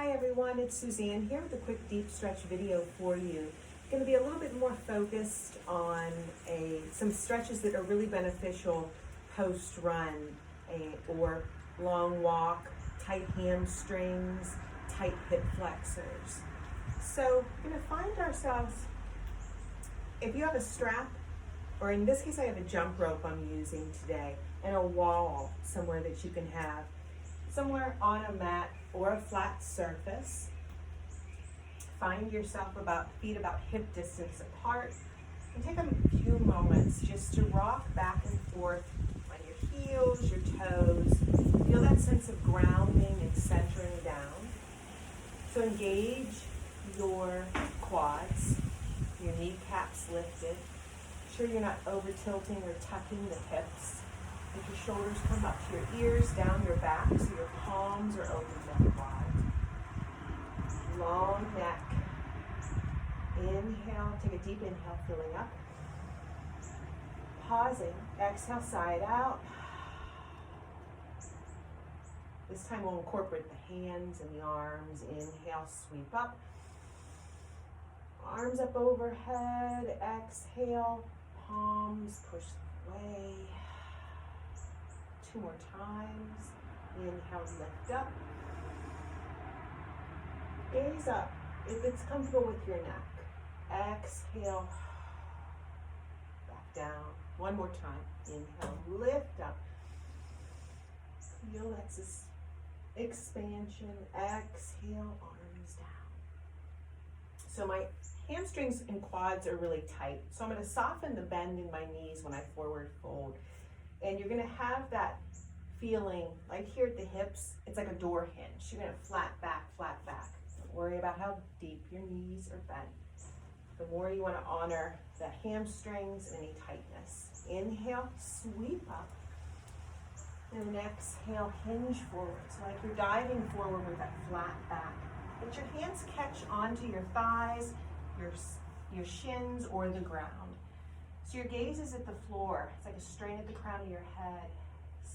Hi everyone, it's Suzanne here with a quick deep stretch video for you. Going to be a little bit more focused on some stretches that are really beneficial post-run or long walk, tight hamstrings, tight hip flexors. So we're going to find ourselves, if you have a strap, or in this case I have a jump rope I'm using today, and a wall somewhere that you can have, somewhere on a mat or a flat surface. Find yourself feet about hip distance apart, and take a few moments just to rock back and forth on your heels, your toes. Feel that sense of grounding and centering down. So engage your quads, your kneecaps lifted. Sure you're not over tilting or tucking the hips. Make your shoulders come up to your ears, down your back, so your palms are open and wide. Long neck. Inhale, take a deep inhale, filling up. Pausing, exhale, side out. This time we'll incorporate the hands and the arms. Inhale, sweep up. Arms up overhead, exhale, palms push away. 2 more times. Inhale, lift up. Gaze up if it's comfortable with your neck. Exhale, back down. 1 more time. Inhale, lift up. Feel that's this expansion. Exhale, arms down. So my hamstrings and quads are really tight. So I'm going to soften the bend in my knees when I forward fold. And you're going to have that feeling like here at the hips, it's like a door hinge. You're going to flat back, flat back. Don't worry about how deep your knees are bent. The more you want to honor the hamstrings and any tightness. Inhale, sweep up. And then exhale, hinge forward. So like you're diving forward with that flat back. Let your hands catch onto your thighs, your shins, or the ground. So your gaze is at the floor. It's like a strain at the crown of your head.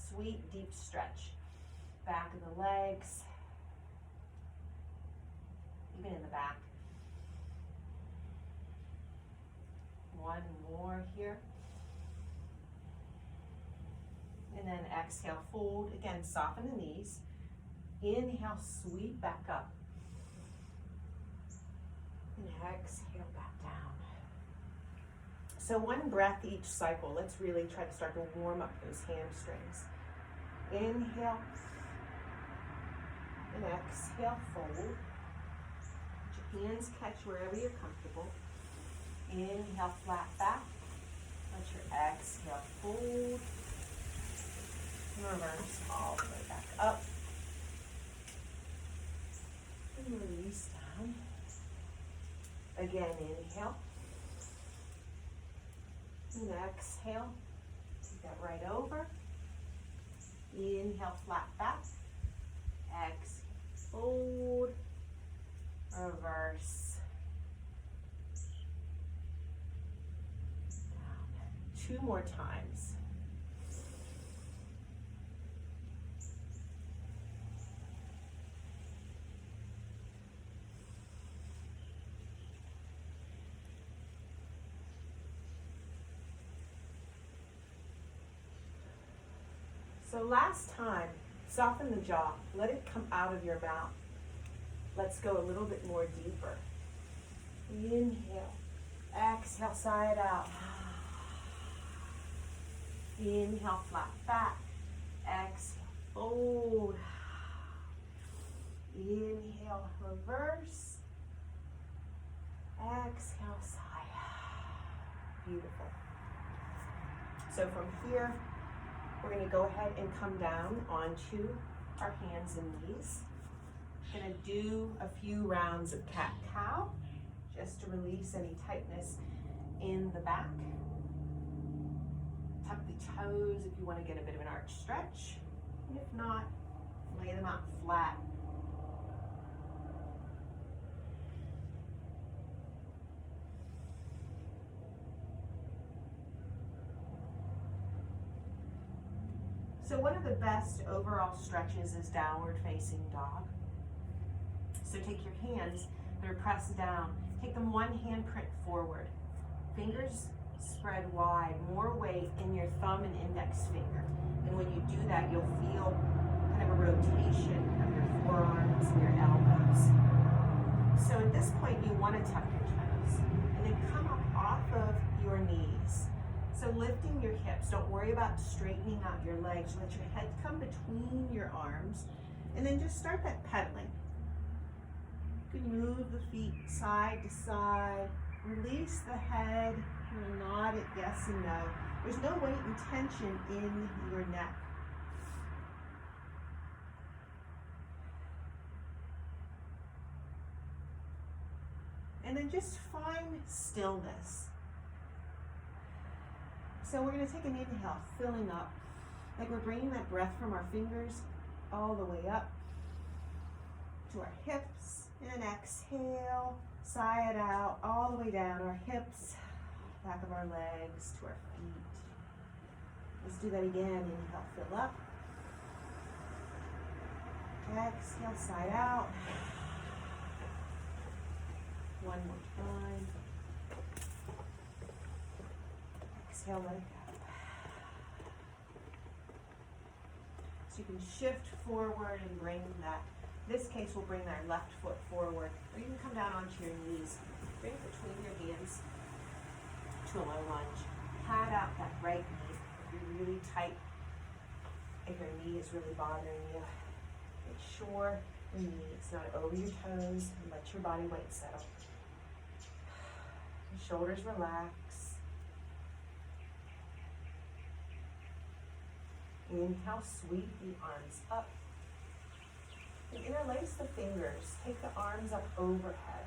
Sweet, deep stretch. Back of the legs. Even in the back. 1 more here. And then exhale, fold. Again, soften the knees. Inhale, sweep back up. And exhale, back down. So 1 breath each cycle. Let's really try to start to warm up those hamstrings. Inhale. And exhale, fold. Let your hands catch wherever you're comfortable. Inhale, flat back. Let your exhale, fold. Reverse all the way back up. And release down. Again, inhale. And exhale. Take that right over. Inhale, flat back. Exhale, fold. Reverse. Down. 2 more times. So last time, soften the jaw. Let it come out of your mouth. Let's go a little bit more deeper. Inhale. Exhale, side out. Inhale, flat back. Exhale, fold. Inhale, reverse. Exhale, sigh. Beautiful. So from here, we're going to go ahead and come down onto our hands and knees. Going to do a few rounds of cat-cow just to release any tightness in the back. Tuck the toes if you want to get a bit of an arch stretch. And if not, lay them out flat. So one of the best overall stretches is downward facing dog. So take your hands that are pressed down, take them one handprint forward. Fingers spread wide, more weight in your thumb and index finger. And when you do that, you'll feel kind of a rotation of your forearms and your elbows. So at this point, you want to tuck your toes and then come up off of your knees. So lifting your hips, don't worry about straightening out your legs. Let your head come between your arms and then just start that pedaling. You can move the feet side to side, release the head, nod it yes and no. There's no weight and tension in your neck. And then just find stillness. So we're going to take an inhale, filling up, like we're bringing that breath from our fingers all the way up to our hips. And exhale, sigh it out, all the way down our hips, back of our legs to our feet. Let's do that again. Inhale, fill up. Exhale, sigh out. One more time. Exhale, let it go. So you can shift forward and bring that. In this case, we'll bring our left foot forward, or you can come down onto your knees. Bring it between your hands to a low lunge. Pad out that right knee. If you're really tight, if your knee is really bothering you, make sure your knee is not over your toes and let your body weight settle. Your shoulders relax. Inhale, sweep the arms up. And interlace the fingers. Take the arms up overhead.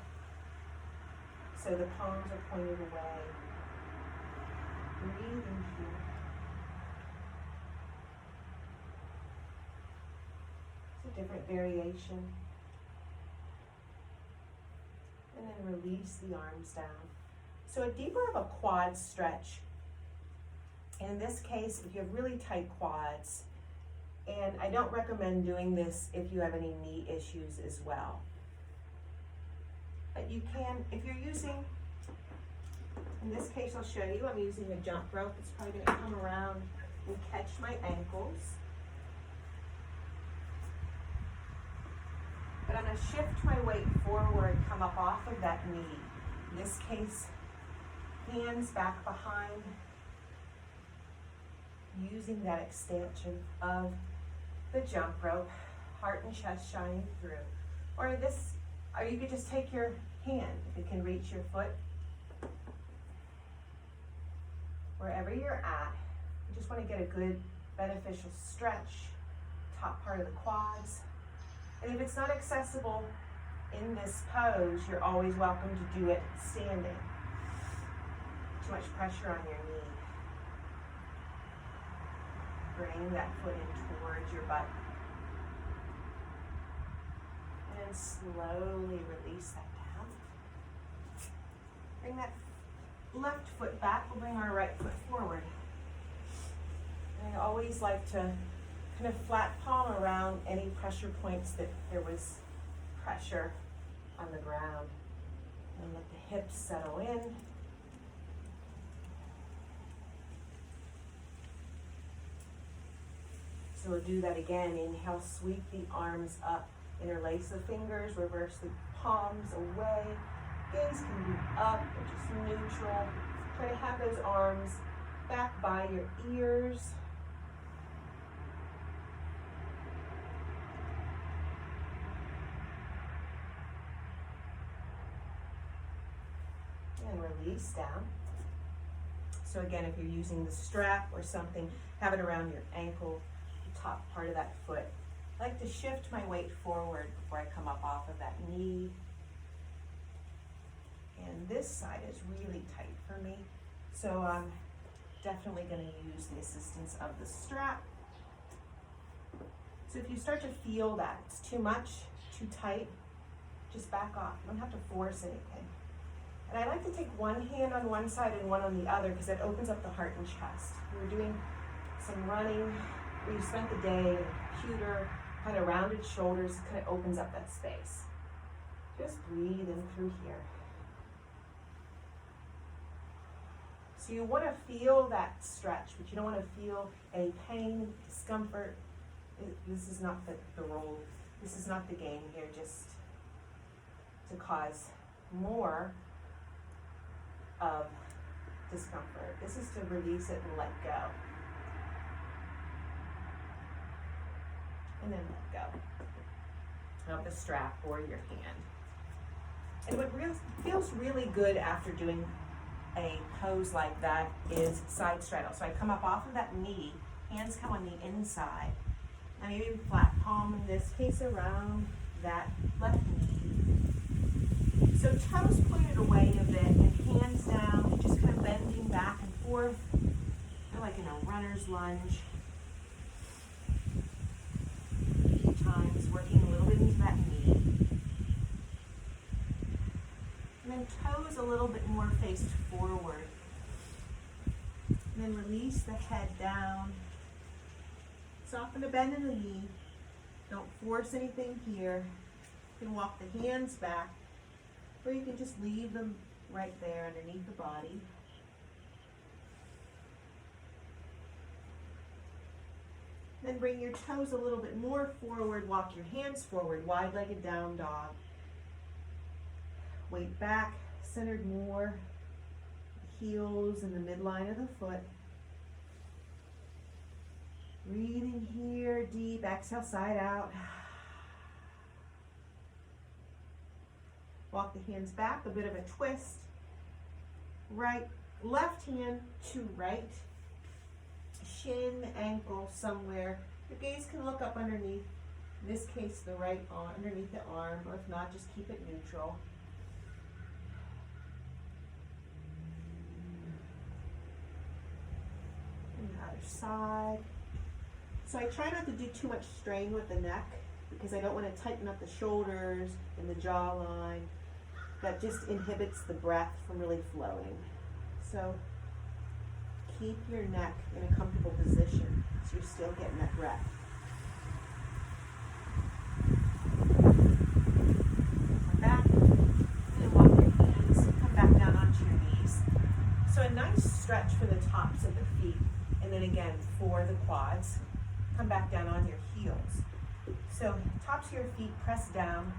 So the palms are pointed away. Breathe in here. It's a different variation. And then release the arms down. So a deeper of a quad stretch. In this case, if you have really tight quads, and I don't recommend doing this if you have any knee issues as well. But you can, if you're using, in this case I'll show you, I'm using a jump rope. It's probably going to come around and catch my ankles. But I'm going to shift my weight forward, come up off of that knee. In this case, hands back behind, using that extension of the jump rope, heart and chest shining through. Or you could just take your hand, if it can reach your foot. Wherever you're at, you just want to get a good beneficial stretch, top part of the quads. And if it's not accessible in this pose, you're always welcome to do it standing. Too much pressure on your knee. Bring that foot in towards your butt. And then slowly release that down. Bring that left foot back. We'll bring our right foot forward. And I always like to kind of flat palm around any pressure points that there was pressure on the ground. And let the hips settle in. So we'll do that again. Inhale, sweep the arms up. Interlace the fingers, reverse the palms away. Gaze can be up or just neutral. Try to have those arms back by your ears. And release down. So again, if you're using the strap or something, have it around your ankle, top part of that foot. I like to shift my weight forward before I come up off of that knee. And this side is really tight for me, so I'm definitely going to use the assistance of the strap. So if you start to feel that it's too much, too tight, just back off. You don't have to force anything. And I like to take one hand on one side and one on the other because it opens up the heart and chest. We're doing some running, where you spent the day in a computer, kind of rounded shoulders, kind of opens up that space. Just breathe in through here. So you want to feel that stretch, but you don't want to feel any pain, discomfort. This is not the role. This is not the game here, just to cause more of discomfort. This is to release it and let go. And then let go of the strap or your hand. And what feels really good after doing a pose like that is side straddle. So I come up off of that knee, hands come on the inside. Now maybe flat palm, in this case, around that left knee. So toes pointed away a bit and hands down, and just kind of bending back and forth, kind of like in a runner's lunge. A few times, working a little bit into that knee. And then toes a little bit more faced forward. And then release the head down. Soften the bend in the knee. Don't force anything here. You can walk the hands back, or you can just leave them right there underneath the body. Then bring your toes a little bit more forward. Walk your hands forward, wide-legged down dog. Weight back, centered more. Heels in the midline of the foot. Breathing here, deep, exhale, side out. Walk the hands back, a bit of a twist. Right, left hand to right. Shin, ankle, somewhere. Your gaze can look up underneath, in this case, the right arm, underneath the arm, or if not, just keep it neutral. And the other side. So I try not to do too much strain with the neck because I don't want to tighten up the shoulders and the jawline. That just inhibits the breath from really flowing. So keep your neck in a comfortable position so you're still getting that breath. Come back and walk your hands. Come back down onto your knees. So a nice stretch for the tops of the feet. And then again for the quads. Come back down on your heels. So tops of your feet press down.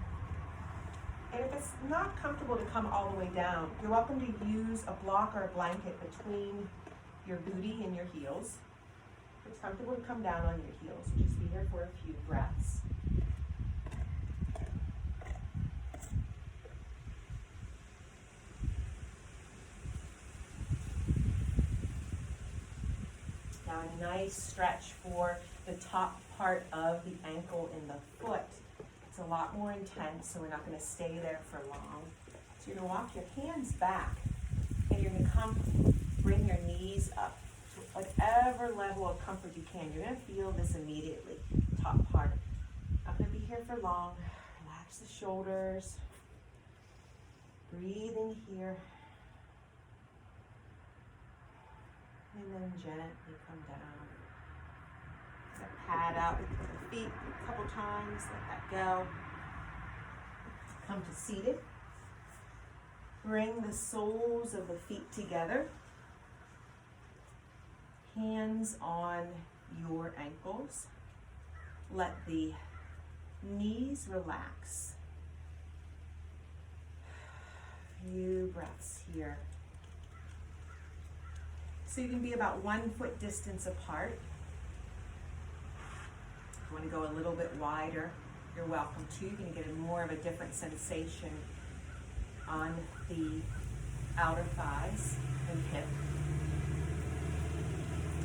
And if it's not comfortable to come all the way down, you're welcome to use a block or a blanket between your booty and your heels. If it's comfortable to come down on your heels, just be here for a few breaths. Now a nice stretch for the top part of the ankle and the foot. It's a lot more intense, so we're not going to stay there for long. So you're going to walk your hands back, and you're going to bring your knees up to whatever level of comfort you can. You're going to feel this immediately, top part. Not going to be here for long. Relax the shoulders. Breathing here. And then gently come down. Pad out with the feet a couple times, let that go. Come to seated. Bring the soles of the feet together. Hands on your ankles. Let the knees relax. Few breaths here. So you can be about 1 foot distance apart. If you want to go a little bit wider, you're welcome to. You're going to get more of a different sensation on the outer thighs and hip.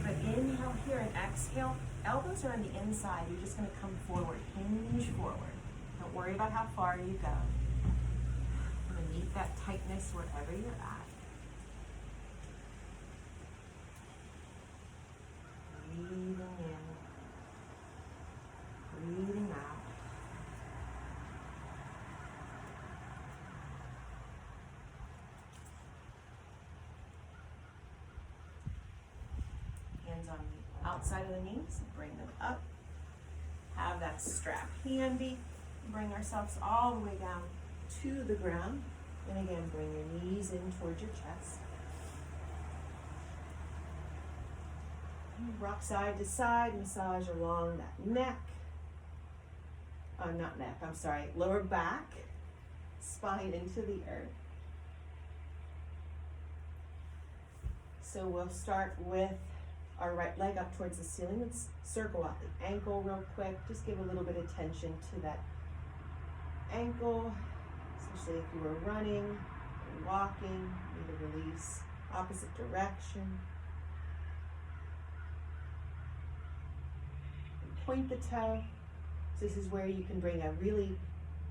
But inhale here and exhale. Elbows are on the inside. You're just going to come forward, hinge forward. Don't worry about how far you go. You're going to meet that tightness wherever you're at. Breathing in. Breathing out. Hands on the outside of the knees, bring them up. Have that strap handy. Bring ourselves all the way down to the ground. And again, bring your knees in towards your chest. Rock side to side, massage along that neck. Not neck, I'm sorry, lower back, spine into the earth. So we'll start with our right leg up towards the ceiling. Let's circle out the ankle real quick. Just give a little bit of tension to that ankle, especially if you were running or walking. Need to release opposite direction. And point the toe. So this is where you can bring a really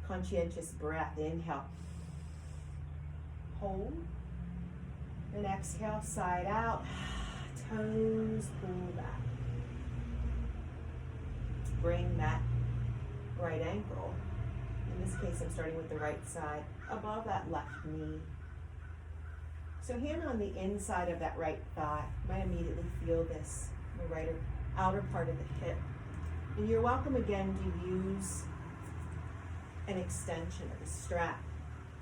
conscientious breath. Inhale. Hold. And exhale, side out. Toes pull back. Bring that right ankle. In this case, I'm starting with the right side, above that left knee. So hand on the inside of that right thigh. You might immediately feel this, the right outer part of the hip. And you're welcome again to use an extension of the strap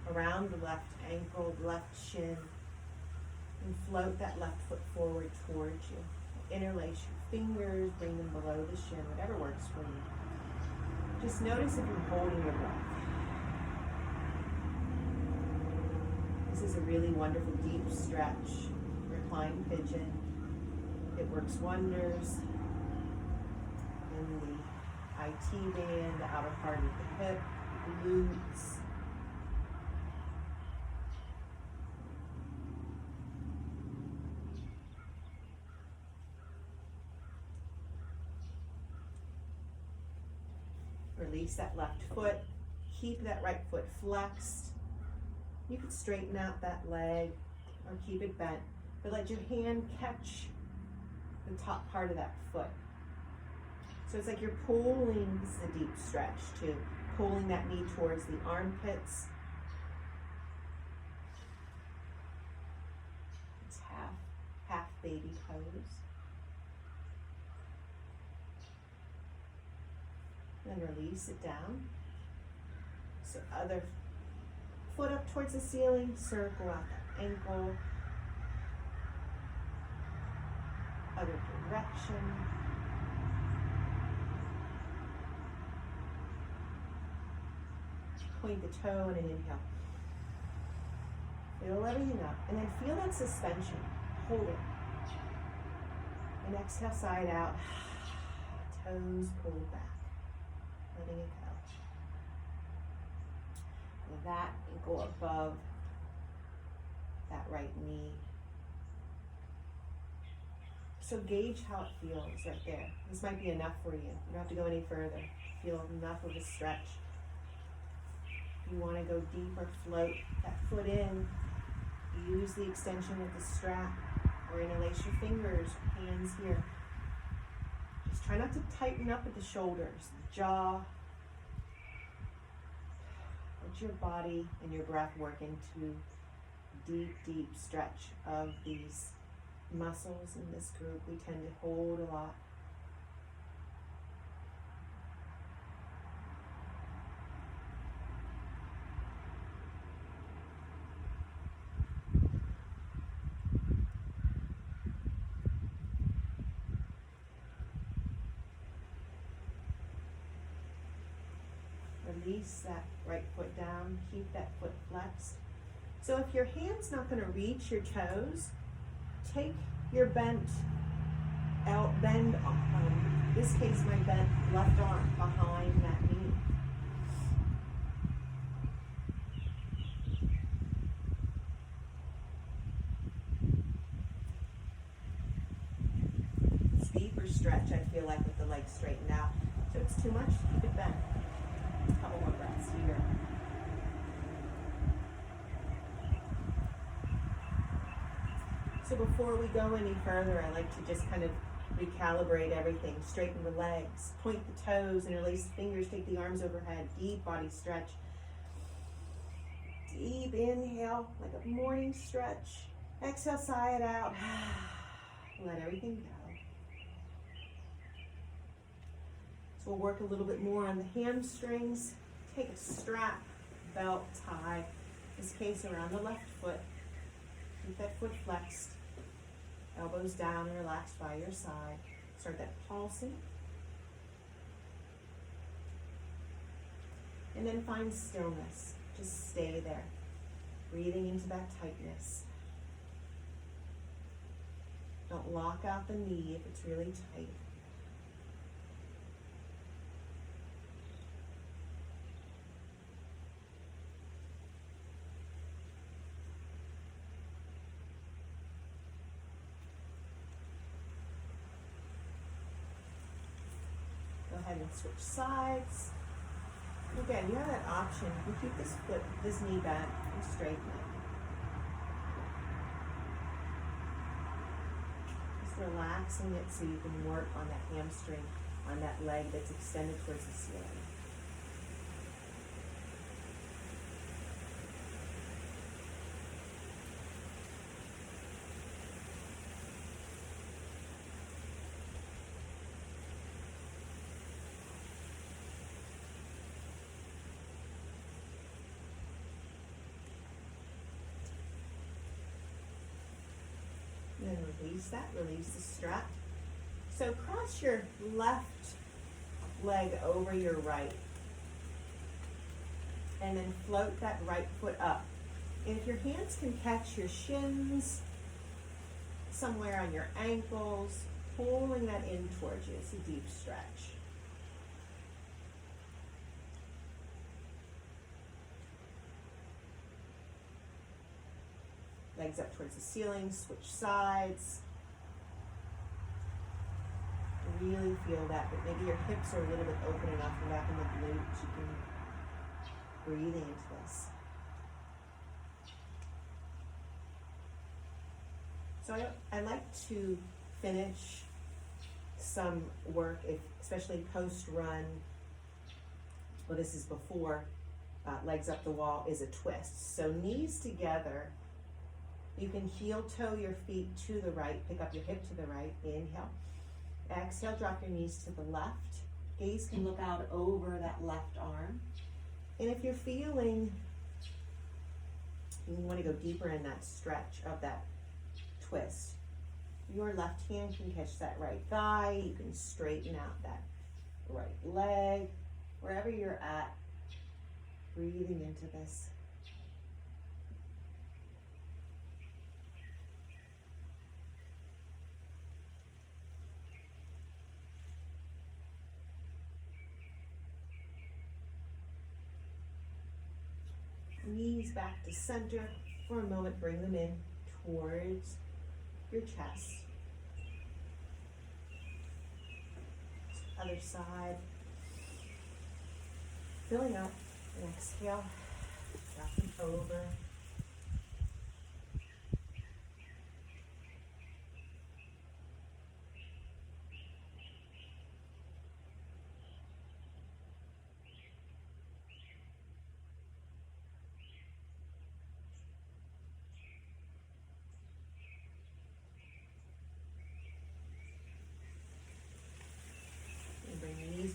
around the left ankle, left shin, and float that left foot forward towards you. Interlace your fingers, bring them below the shin, whatever works for you. Just notice if you're holding your breath. This is a really wonderful deep stretch. Reclined pigeon. It works wonders in the IT band, the outer part of the hip, glutes. Release that left foot. Keep that right foot flexed. You could straighten out that leg or keep it bent, but let your hand catch the top part of that foot. So it's like you're pulling, this is a deep stretch too, pulling that knee towards the armpits. It's half baby pose. Then release it down. So other foot up towards the ceiling, circle out that ankle. Other direction. Point the toe and an inhale. Fill everything up. And then feel that suspension. Hold it. And exhale, side out. Toes pull back. Letting it go. And that ankle above that right knee. So gauge how it feels right there. This might be enough for you. You don't have to go any further. Feel enough of a stretch. If you want to go deeper, float that foot in. Use the extension of the strap or interlace your fingers, hands here. Just try not to tighten up at the shoulders, the jaw. Let your body and your breath work into deep, deep stretch of these muscles in this group. We tend to hold a lot. Release that right foot down, keep that foot flexed. So if your hand's not going to reach your toes, take your bend arm, in this case my bent left arm behind that knee. It's deeper stretch, I feel like, with the legs straightened out. So it's too much, keep it bent. A couple more breaths here. So before we go any further, I like to just kind of recalibrate everything. Straighten the legs, point the toes, interlace the fingers, take the arms overhead, deep body stretch. Deep inhale, like a morning stretch. Exhale, sigh it out. Let everything go. So we'll work a little bit more on the hamstrings. Take a strap belt, tie, in this case around the left foot. Keep that foot flexed, elbows down and relaxed by your side. Start that pulsing. And then find stillness. Just stay there, breathing into that tightness. Don't lock out the knee if it's really tight. Go ahead and switch sides. Again, you have that option. You keep this knee bent and straighten it. Just relaxing it so you can work on that hamstring, on that leg that's extended towards the ceiling. And then release that, release the strap. So cross your left leg over your right. And then float that right foot up. And if your hands can catch your shins, somewhere on your ankles, pulling that in towards you. It's a deep stretch. Legs up towards the ceiling, switch sides. Really feel that, but maybe your hips are a little bit open enough and back in the glutes. You can breathe into this. So I like to finish some work, especially post-run. Well, this is before legs up the wall, is a twist. So knees together. You can heel toe your feet to the right, pick up your hip to the right, inhale. Exhale, drop your knees to the left. Gaze can look out over that left arm. And if you're feeling, you want to go deeper in that stretch of that twist. Your left hand can catch that right thigh. You can straighten out that right leg. Wherever you're at, breathing into this. Knees back to center. For a moment, bring them in towards your chest. Other side. Filling up. And exhale. Drop them over.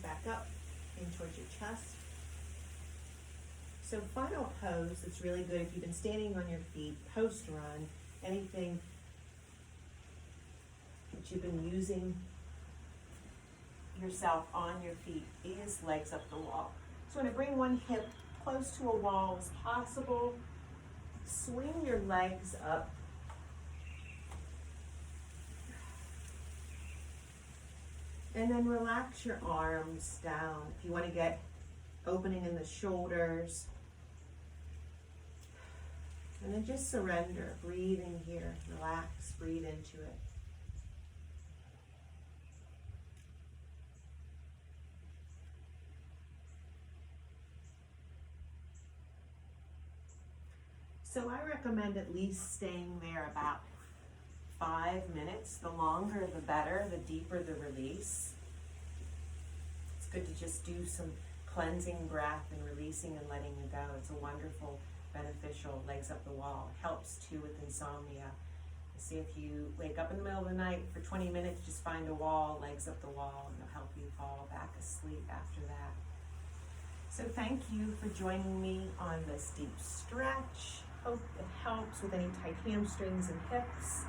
Back up in towards your chest. So final pose that's really good if you've been standing on your feet, post run, anything that you've been using yourself on your feet is legs up the wall. So I'm going to bring one hip close to a wall as possible. Swing your legs up. And then relax your arms down. If you want to get opening in the shoulders. And then just surrender, breathing here. Relax, breathe into it. So I recommend at least staying there about 5 minutes. The longer the better, the deeper the release. It's good to just do some cleansing breath and releasing and letting it go. It's a wonderful, beneficial legs up the wall. It helps too with insomnia. See, if you wake up in the middle of the night for 20 minutes, just find a wall, legs up the wall, and it'll help you fall back asleep after that. So thank you for joining me on this deep stretch. Hope it helps with any tight hamstrings and hips.